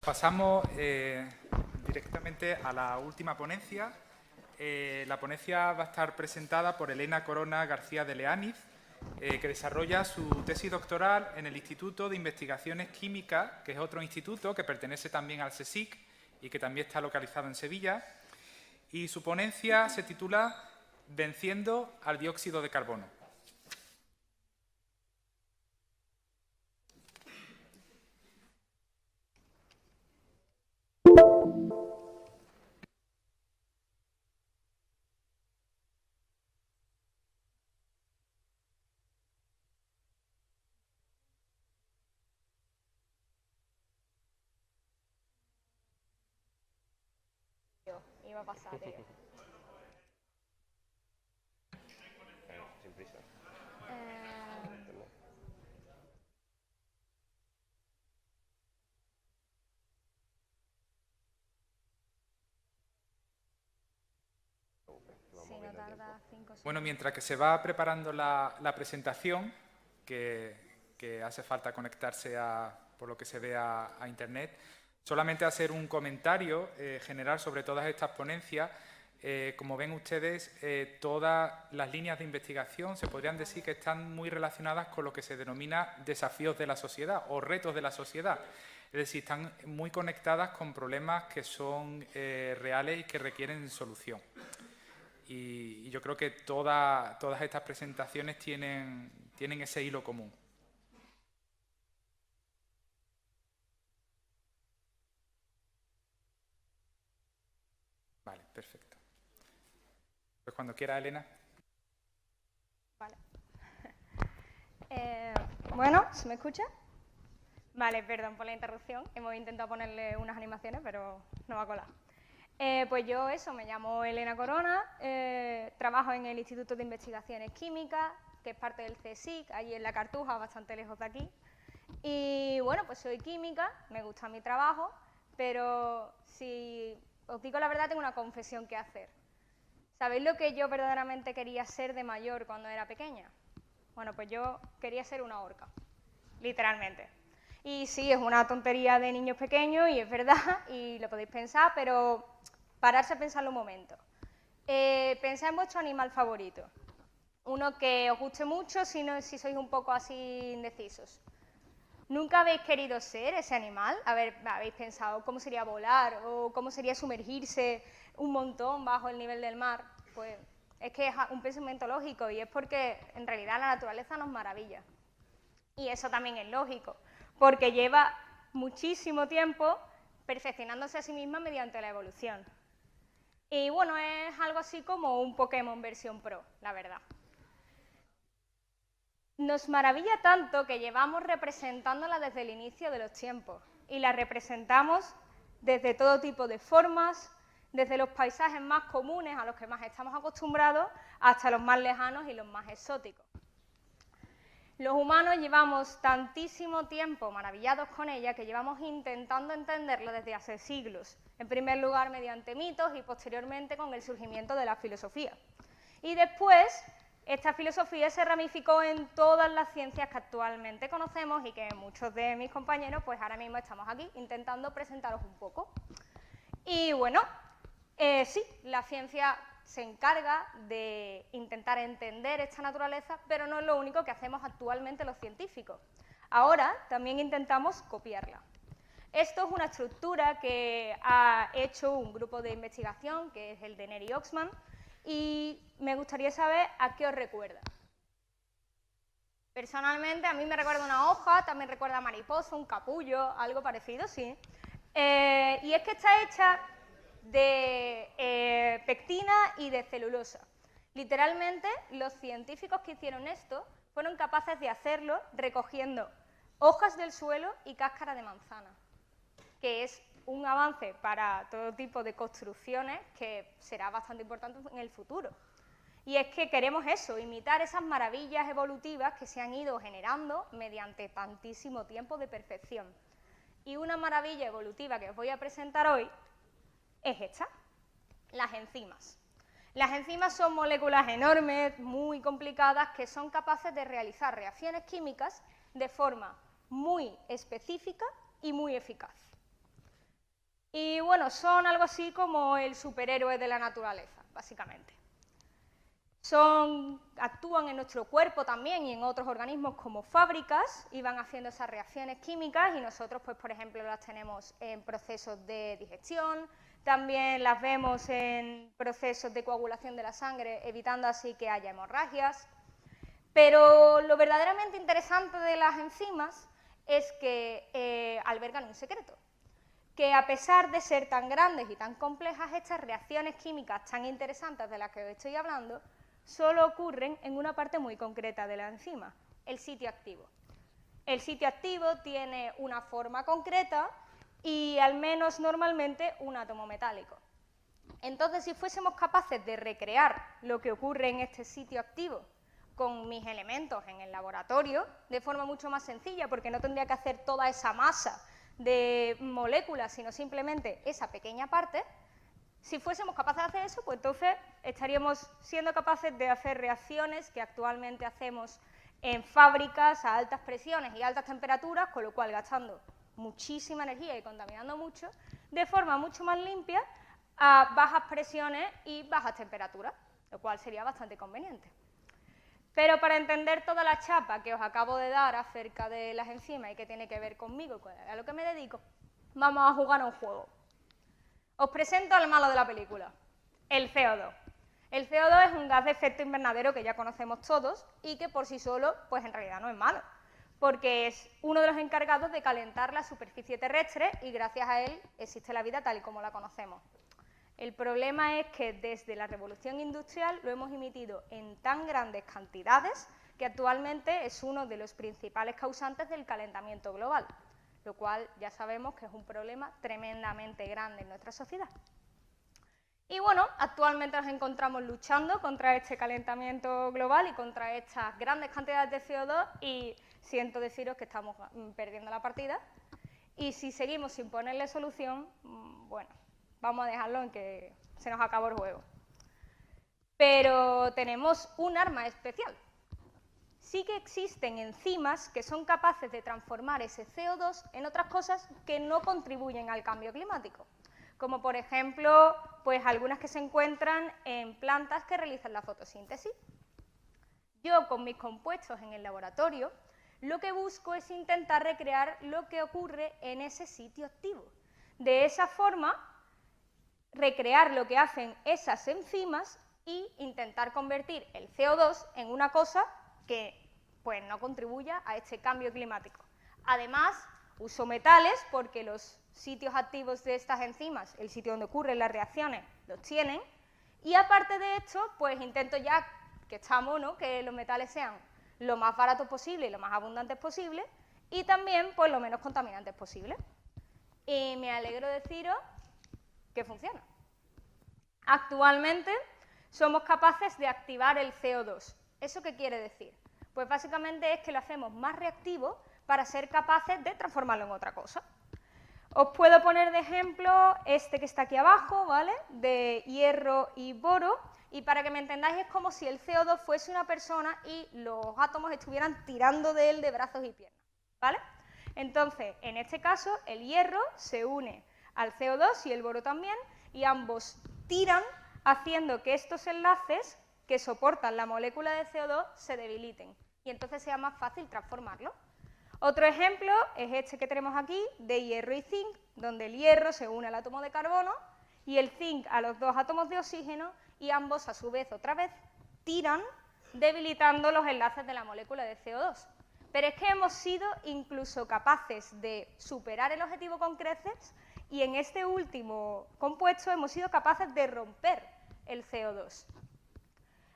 Pasamos directamente a la última ponencia. La ponencia va a estar presentada por Elena Corona García de Leániz, que desarrolla su tesis doctoral en el Instituto de Investigaciones Químicas, que es otro instituto que pertenece también al CSIC y que también está localizado en Sevilla. Y su ponencia se titula Venciendo al dióxido de carbono. Iba a pasar. Sin prisa. Si no tarda 5 segundos. Bueno, mientras que se va preparando la presentación, que hace falta conectarse por lo que se ve a Internet, solamente hacer un comentario general sobre todas estas ponencias. Como ven ustedes, todas las líneas de investigación se podrían decir que están muy relacionadas con lo que se denomina desafíos de la sociedad o retos de la sociedad. Es decir, están muy conectadas con problemas que son reales y que requieren solución. Y yo creo que todas estas presentaciones tienen ese hilo común. Vale, perfecto. Pues cuando quiera, Elena. Vale. Bueno, ¿se me escucha? Vale, perdón por la interrupción. Hemos intentado ponerle unas animaciones, pero no va a colar. Pues yo me llamo Elena Corona, trabajo en el Instituto de Investigaciones Químicas, que es parte del CSIC, allí en La Cartuja, bastante lejos de aquí. Y bueno, pues soy química, me gusta mi trabajo, pero si os digo la verdad, tengo una confesión que hacer. ¿Sabéis lo que yo verdaderamente quería ser de mayor cuando era pequeña? Bueno, pues yo quería ser una orca, literalmente. Y sí, es una tontería de niños pequeños y es verdad, y lo podéis pensar, pero pararse a pensarlo un momento. Pensad en vuestro animal favorito. Uno que os guste mucho si sois un poco así indecisos. ¿Nunca habéis querido ser ese animal? A ver, ¿habéis pensado cómo sería volar o cómo sería sumergirse un montón bajo el nivel del mar? Pues es que es un pensamiento lógico y es porque en realidad la naturaleza nos maravilla. Y eso también es lógico, porque lleva muchísimo tiempo perfeccionándose a sí misma mediante la evolución. Y bueno, es algo así como un Pokémon versión Pro, la verdad. Nos maravilla tanto que llevamos representándola desde el inicio de los tiempos y la representamos desde todo tipo de formas, desde los paisajes más comunes a los que más estamos acostumbrados hasta los más lejanos y los más exóticos. Los humanos llevamos tantísimo tiempo maravillados con ella que llevamos intentando entenderlo desde hace siglos, en primer lugar mediante mitos y posteriormente con el surgimiento de la filosofía. Y después esta filosofía se ramificó en todas las ciencias que actualmente conocemos y que muchos de mis compañeros pues ahora mismo estamos aquí intentando presentaros un poco. Y bueno, sí, la ciencia se encarga de intentar entender esta naturaleza, pero no es lo único que hacemos actualmente los científicos. Ahora también intentamos copiarla. Esto es una estructura que ha hecho un grupo de investigación, que es el de Neri Oxman, y me gustaría saber a qué os recuerda. Personalmente, a mí me recuerda una hoja, también recuerda a mariposa, un capullo, algo parecido, sí. Y es que está hecha de pectina y de celulosa. Literalmente, los científicos que hicieron esto fueron capaces de hacerlo recogiendo hojas del suelo y cáscara de manzana, que es un avance para todo tipo de construcciones que será bastante importante en el futuro. Y es que queremos eso, imitar esas maravillas evolutivas que se han ido generando mediante tantísimo tiempo de perfección. Y una maravilla evolutiva que os voy a presentar hoy es esta, las enzimas. Las enzimas son moléculas enormes, muy complicadas, que son capaces de realizar reacciones químicas de forma muy específica y muy eficaz. bueno, son algo así como el superhéroe de la naturaleza, básicamente. Actúan en nuestro cuerpo también y en otros organismos como fábricas y van haciendo esas reacciones químicas y nosotros, pues, por ejemplo, las tenemos en procesos de digestión, también las vemos en procesos de coagulación de la sangre, evitando así que haya hemorragias. Pero lo verdaderamente interesante de las enzimas es que albergan un secreto, que a pesar de ser tan grandes y tan complejas, estas reacciones químicas tan interesantes de las que os estoy hablando, solo ocurren en una parte muy concreta de la enzima, el sitio activo. El sitio activo tiene una forma concreta y al menos normalmente un átomo metálico. Entonces, si fuésemos capaces de recrear lo que ocurre en este sitio activo con mis elementos en el laboratorio, de forma mucho más sencilla, porque no tendría que hacer toda esa masa de moléculas, sino simplemente esa pequeña parte, si fuésemos capaces de hacer eso, pues entonces estaríamos siendo capaces de hacer reacciones que actualmente hacemos en fábricas a altas presiones y altas temperaturas, con lo cual gastando muchísima energía y contaminando mucho, de forma mucho más limpia a bajas presiones y bajas temperaturas, lo cual sería bastante conveniente. Pero para entender toda la chapa que os acabo de dar acerca de las enzimas y que tiene que ver conmigo, a lo que me dedico, vamos a jugar a un juego. Os presento al malo de la película, el CO2. El CO2 es un gas de efecto invernadero que ya conocemos todos y que por sí solo, pues en realidad no es malo, porque es uno de los encargados de calentar la superficie terrestre y gracias a él existe la vida tal y como la conocemos. El problema es que desde la revolución industrial lo hemos emitido en tan grandes cantidades que actualmente es uno de los principales causantes del calentamiento global, lo cual ya sabemos que es un problema tremendamente grande en nuestra sociedad. Y bueno, actualmente nos encontramos luchando contra este calentamiento global y contra estas grandes cantidades de CO2 y siento deciros que estamos perdiendo la partida y si seguimos sin ponerle solución, bueno, vamos a dejarlo en que se nos acabó el juego. Pero tenemos un arma especial. Sí que existen enzimas que son capaces de transformar ese CO2 en otras cosas que no contribuyen al cambio climático, como por ejemplo, pues algunas que se encuentran en plantas que realizan la fotosíntesis. Yo, con mis compuestos en el laboratorio, lo que busco es intentar recrear lo que ocurre en ese sitio activo. De esa forma, recrear lo que hacen esas enzimas e intentar convertir el CO2 en una cosa que pues, no contribuya a este cambio climático. Además, uso metales porque los sitios activos de estas enzimas, el sitio donde ocurren las reacciones, los tienen, y aparte de esto, pues intento ya que estamos, ¿no?, que los metales sean lo más baratos posible y lo más abundantes posible, y también pues, lo menos contaminantes posible. Y me alegro de deciros que funciona. Actualmente somos capaces de activar el CO2. ¿Eso qué quiere decir? Pues básicamente es que lo hacemos más reactivo para ser capaces de transformarlo en otra cosa. Os puedo poner de ejemplo este que está aquí abajo, ¿vale?, de hierro y boro, y para que me entendáis es como si el CO2 fuese una persona y los átomos estuvieran tirando de él de brazos y piernas, ¿vale? Entonces, en este caso, el hierro se une al CO2 y el boro también, y ambos tiran haciendo que estos enlaces que soportan la molécula de CO2 se debiliten, y entonces sea más fácil transformarlo. Otro ejemplo es este que tenemos aquí, de hierro y zinc, donde el hierro se une al átomo de carbono y el zinc a los dos átomos de oxígeno, y ambos, a su vez, otra vez, tiran, debilitando los enlaces de la molécula de CO2. Pero es que hemos sido incluso capaces de superar el objetivo con creces y en este último compuesto hemos sido capaces de romper el CO2.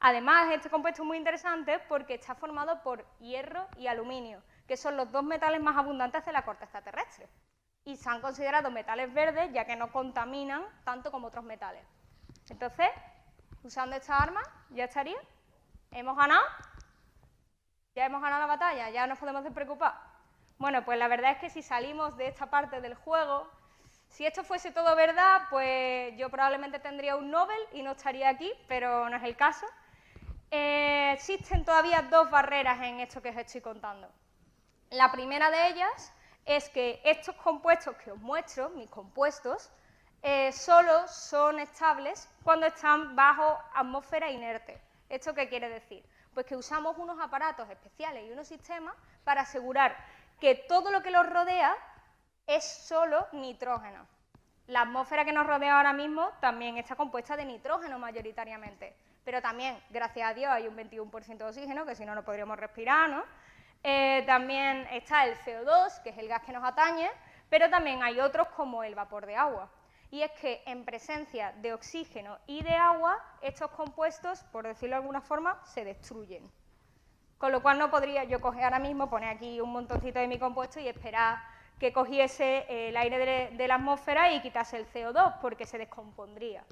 Además, este compuesto es muy interesante porque está formado por hierro y aluminio, que son los dos metales más abundantes de la corteza terrestre. Y se han considerado metales verdes ya que no contaminan tanto como otros metales. Entonces, usando esta arma, ya estaría. ¿Hemos ganado? ¿Ya hemos ganado la batalla? ¿Ya nos podemos despreocupar? Bueno, pues la verdad es que si salimos de esta parte del juego, si esto fuese todo verdad, pues yo probablemente tendría un Nobel y no estaría aquí, pero no es el caso. Existen todavía dos barreras en esto que os estoy contando. La primera de ellas es que estos compuestos que os muestro, mis compuestos, solo son estables cuando están bajo atmósfera inerte. ¿Esto qué quiere decir? Pues que usamos unos aparatos especiales y unos sistemas para asegurar que todo lo que los rodea es solo nitrógeno. La atmósfera que nos rodea ahora mismo también está compuesta de nitrógeno mayoritariamente, pero también, gracias a Dios, hay un 21% de oxígeno, que si no, no podríamos respirar, ¿no? También está el CO2, que es el gas que nos atañe, pero también hay otros como el vapor de agua. Y es que en presencia de oxígeno y de agua, estos compuestos, por decirlo de alguna forma, se destruyen. Con lo cual no podría yo coger ahora mismo, poner aquí un montoncito de mi compuesto y esperar que cogiese el aire de la atmósfera y quitase el CO2, porque se descompondría.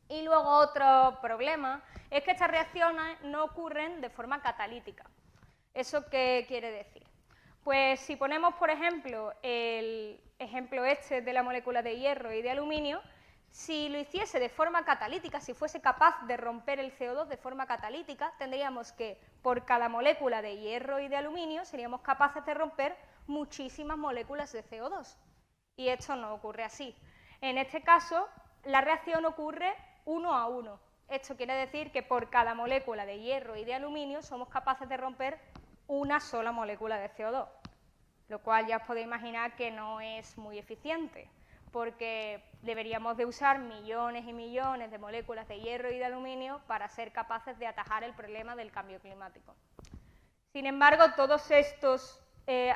Y luego otro problema es que estas reacciones no ocurren de forma catalítica. ¿Eso qué quiere decir? Pues si ponemos, por ejemplo, el ejemplo este de la molécula de hierro y de aluminio, si lo hiciese de forma catalítica, si fuese capaz de romper el CO2 de forma catalítica, tendríamos que, por cada molécula de hierro y de aluminio, seríamos capaces de romper muchísimas moléculas de CO2. Y esto no ocurre así. En este caso, la reacción ocurre 1 a 1. Esto quiere decir que por cada molécula de hierro y de aluminio somos capaces de romper una sola molécula de CO2, lo cual ya os podéis imaginar que no es muy eficiente, porque deberíamos de usar millones y millones de moléculas de hierro y de aluminio para ser capaces de atajar el problema del cambio climático. Sin embargo, todos estos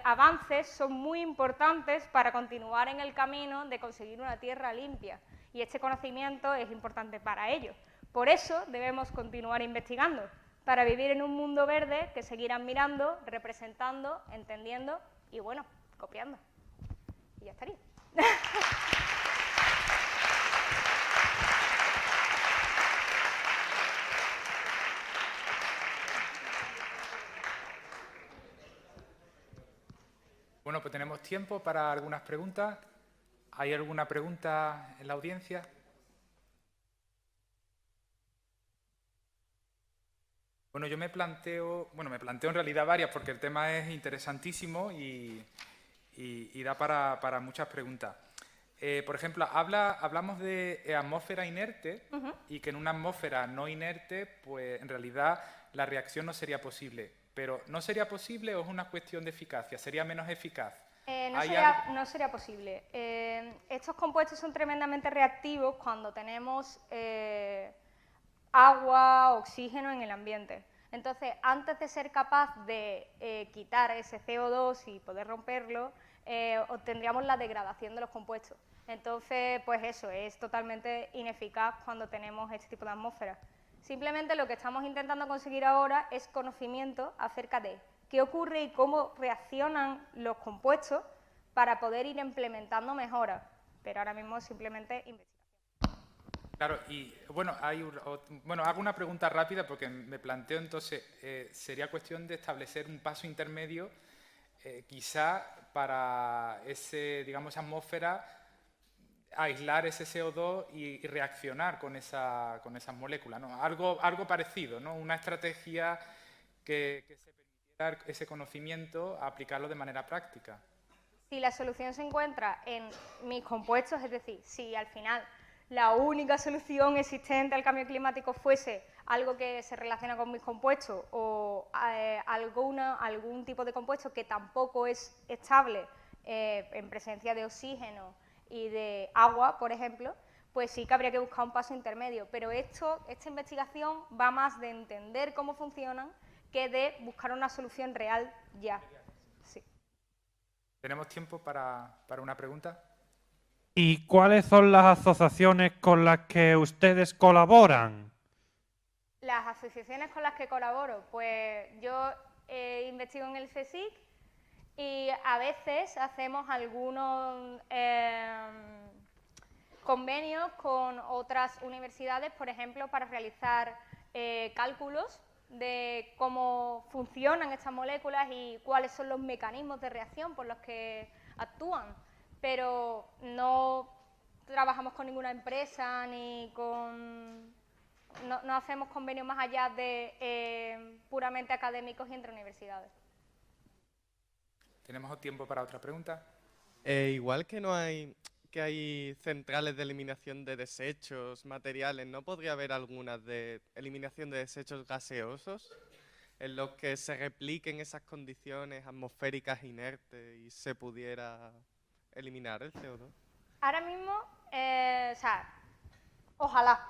avances son muy importantes para continuar en el camino de conseguir una tierra limpia, y este conocimiento es importante para ello. Por eso debemos continuar investigando, para vivir en un mundo verde que seguirán mirando, representando, entendiendo y, bueno, copiando. Y ya estaría. Bueno, pues tenemos tiempo para algunas preguntas. ¿Hay alguna pregunta en la audiencia? Bueno, yo me planteo en realidad varias porque el tema es interesantísimo y da para muchas preguntas. Por ejemplo, hablamos de atmósfera inerte y que en una atmósfera no inerte, pues en realidad la reacción no sería posible. Pero ¿no sería posible o es una cuestión de eficacia? ¿Sería menos eficaz? No sería posible. Estos compuestos son tremendamente reactivos cuando tenemos agua, oxígeno en el ambiente. Entonces, antes de ser capaz de quitar ese CO2 y poder romperlo, obtendríamos la degradación de los compuestos. Entonces, pues eso, es totalmente ineficaz cuando tenemos este tipo de atmósfera. Simplemente lo que estamos intentando conseguir ahora es conocimiento acerca de qué ocurre y cómo reaccionan los compuestos para poder ir implementando mejoras. Pero ahora mismo simplemente investigación. Claro, y bueno, hago una pregunta rápida porque me planteo entonces, sería cuestión de establecer un paso intermedio, quizá para esa atmósfera, aislar ese CO2 y reaccionar con esas moléculas, ¿no? Algo parecido, ¿no? Una estrategia que se permitiera ese conocimiento aplicarlo de manera práctica. Si la solución se encuentra en mis compuestos, es decir, si al final la única solución existente al cambio climático fuese algo que se relaciona con mis compuestos o algún tipo de compuesto que tampoco es estable en presencia de oxígeno y de agua, por ejemplo, pues sí que habría que buscar un paso intermedio. Pero esta investigación va más de entender cómo funcionan que de buscar una solución real ya. Sí. ¿Tenemos tiempo para una pregunta? ¿Y cuáles son las asociaciones con las que ustedes colaboran? Las asociaciones con las que colaboro, pues yo investigo en el CSIC y a veces hacemos algunos convenios con otras universidades, por ejemplo, para realizar cálculos de cómo funcionan estas moléculas y cuáles son los mecanismos de reacción por los que actúan. Pero no trabajamos con ninguna empresa ni con... No hacemos convenios más allá de puramente académicos y entre universidades. ¿Tenemos tiempo para otra pregunta? Igual que que hay centrales de eliminación de desechos, materiales, ¿no podría haber algunas de eliminación de desechos gaseosos en los que se repliquen esas condiciones atmosféricas inertes y se pudiera eliminar el CO2? Ahora mismo, o sea, ojalá,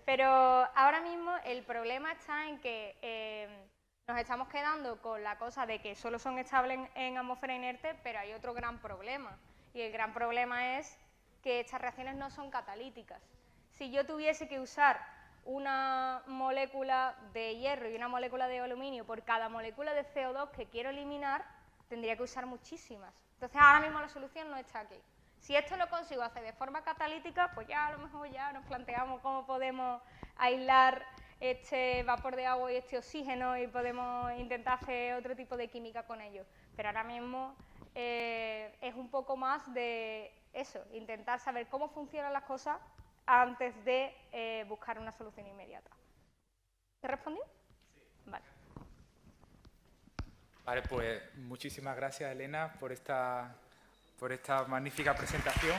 pero ahora mismo el problema está en que nos estamos quedando con la cosa de que solo son estables en atmósfera inerte, pero hay otro gran problema, y el gran problema es que estas reacciones no son catalíticas. Si yo tuviese que usar una molécula de hierro y una molécula de aluminio por cada molécula de CO2 que quiero eliminar, tendría que usar muchísimas. Entonces, ahora mismo la solución no está aquí. Si esto lo consigo hacer de forma catalítica, pues ya a lo mejor ya nos planteamos cómo podemos aislar este vapor de agua y este oxígeno y podemos intentar hacer otro tipo de química con ellos. Pero ahora mismo es un poco más de eso, intentar saber cómo funcionan las cosas antes de buscar una solución inmediata. ¿Te respondí? Sí. Vale. Vale, pues muchísimas gracias, Elena, por esta magnífica presentación.